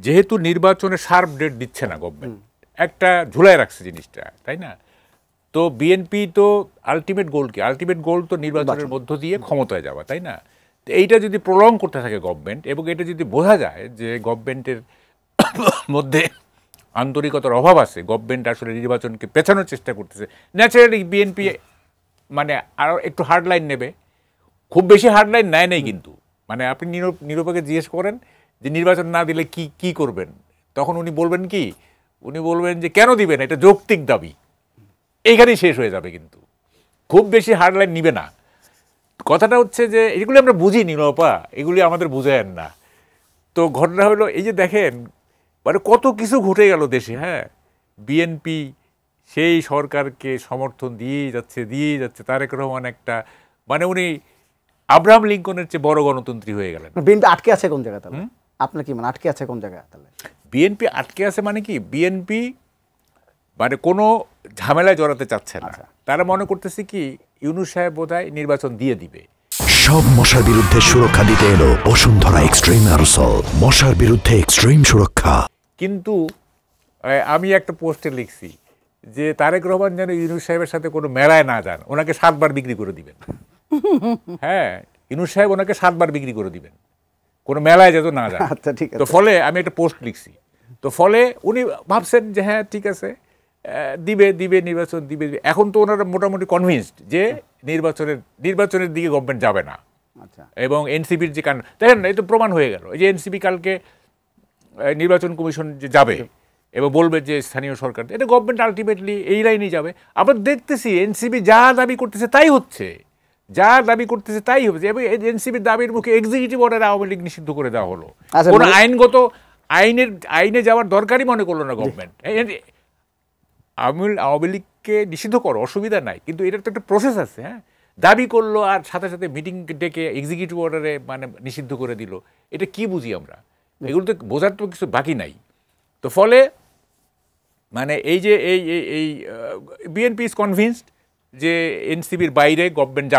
যেহেতু নির্বাচনে sharp date দিচ্ছে না গভর্নমেন্ট, একটা ঝুলায় রাখছে জিনিসটা, তাই না? তো বিএনপি তো আলটিমেট গোল কি? আলটিমেট গোল তো নির্বাচনের মধ্য দিয়ে ক্ষমতায় যাওয়া, তাই না? তো এইটা যদি প্রলং করতে থাকে গভর্নমেন্ট, এবং এটা যদি বোঝা যায় যে গভর্নমেন্টের মধ্যে আন্তরিকতার অভাব আছে, গভর্নমেন্ট আসলে নির্বাচনকে পেছানোর চেষ্টা করতেছে, ন্যাচারালি বিএনপি মানে আরও একটু হার্ড লাইন নেবে। খুব বেশি হার্ড লাইন নেয় নাই কিন্তু, মানে আপনি নিরূপকে জিজ্ঞেস করেন যে নির্বাচন না দিলে কি করবেন, তখন উনি বলবেন কি? উনি বলবেন যে কেন দিবেন, এটা যৌক্তিক দাবি, এইখানেই শেষ হয়ে যাবে। কিন্তু খুব বেশি হার্ড লাইন নিবে না। কথাটা হচ্ছে যে এগুলি আমরা বুঝি নিরূপা, এগুলি আমাদের বুঝায়েন না। তো ঘটনা হলো এই যে দেখেন, মানে কত কিছু ঘটে গেল দেশে। হ্যাঁ, বিএনপি সেই সরকারকে সমর্থন দিয়েই যাচ্ছে। তারেক রহমান একটা, মানে উনি আব্রাহাম লিঙ্কনের চেয়ে বড় গণতন্ত্রী হয়ে গেলেন। বিএনপি আটকে আছে কোন জায়গায় তাহলে? আপনার কি মানে আটকে আছে কোন জায়গায় তাহলে? বিএনপি আটকে আছে মানে কি? বিএনপি মানে কোনো ঝামেলায় জড়াতে চাচ্ছে না। তারা মনে করতেছে কি ইউনূস সাহেব বোধহয় নির্বাচন দিয়ে দিবে। সব মশার বিরুদ্ধে সুরক্ষা দিতে এলো বসুন্ধরা এক্সট্রিম অ্যারোসল, মশার বিরুদ্ধে এক্সট্রিম সুরক্ষা। কিন্তু আমি একটা পোস্টে লিখছি যে তারেক রহমান যেন ইউনূস সাহেবের সাথে কোনো মেলায় না যান, ওনাকে 7 বার বিক্রি করে দিবেন। হ্যাঁ, ইউনূস সাহেব ওনাকে 7 বার বিক্রি করে দিবেন, কোনো মেলায় যেত না যান। আচ্ছা, ঠিক আছে। তো ফলে আমি একটা পোস্ট লিখছি, তো ফলে উনি ভাবছেন যে হ্যাঁ ঠিক আছে, দিবে নির্বাচন দিবে। এখন তো ওনারা মোটামুটি কনভিন্সড যে নির্বাচনের দিকে গভর্নমেন্ট যাবে না। আচ্ছা, এবং এনসিপির যে কারণ দেখেন, এই তো প্রমাণ হয়ে গেল। এই যে এনসিপি কালকে নির্বাচন কমিশন যে যাবে এবং বলবে যে স্থানীয় সরকার, এটা গভর্নমেন্ট আলটিমেটলি এই লাইনেই যাবে। আমরা দেখতেছি এনসিপি যা দাবি করতেছে তাই হচ্ছে, এবং এনসিপির দাবির মুখে এক্সিকিউটিভ অর্ডারে আওয়ামী লীগ নিষিদ্ধ করে দেওয়া হলো। কোনো আইনগত আইনে যাওয়ার দরকারই মনে করলো না গভর্নমেন্ট। আওয়ামী লীগকে নিষিদ্ধ করো, অসুবিধা নাই, কিন্তু এটার তো একটা প্রসেস আছে। হ্যাঁ, দাবি করলো আর সাথে সাথে মিটিং ডেকে এক্সিকিউটিভ অর্ডারে মানে নিষিদ্ধ করে দিল। এটা কি বুঝি আমরা? এগুলো তো বোঝার তো কিছু বাকি নাই। তো ফলে মানে এই যে এই বিএনপি ইজ কনভিন্সড যে এনসিপির বাইরে গভর্নমেন্ট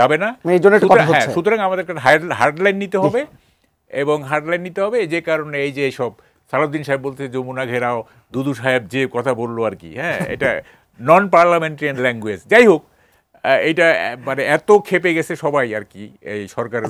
যাবে না, সুতরাং আমাদের একটা হার্ডলাইন নিতে হবে, এবং হার্ডলাইন নিতে হবে যে কারণে এই যে সব সালাউদ্দিন সাহেব বলতে যমুনা ঘেরাও, দুদু সাহেব যে কথা বললো আর কি, হ্যাঁ, এটা নন পার্লামেন্টারিয়ান ল্যাঙ্গুয়েজ। যাই হোক, এইটা মানে এত খেপে গেছে সবাই আর কি এই সরকারের।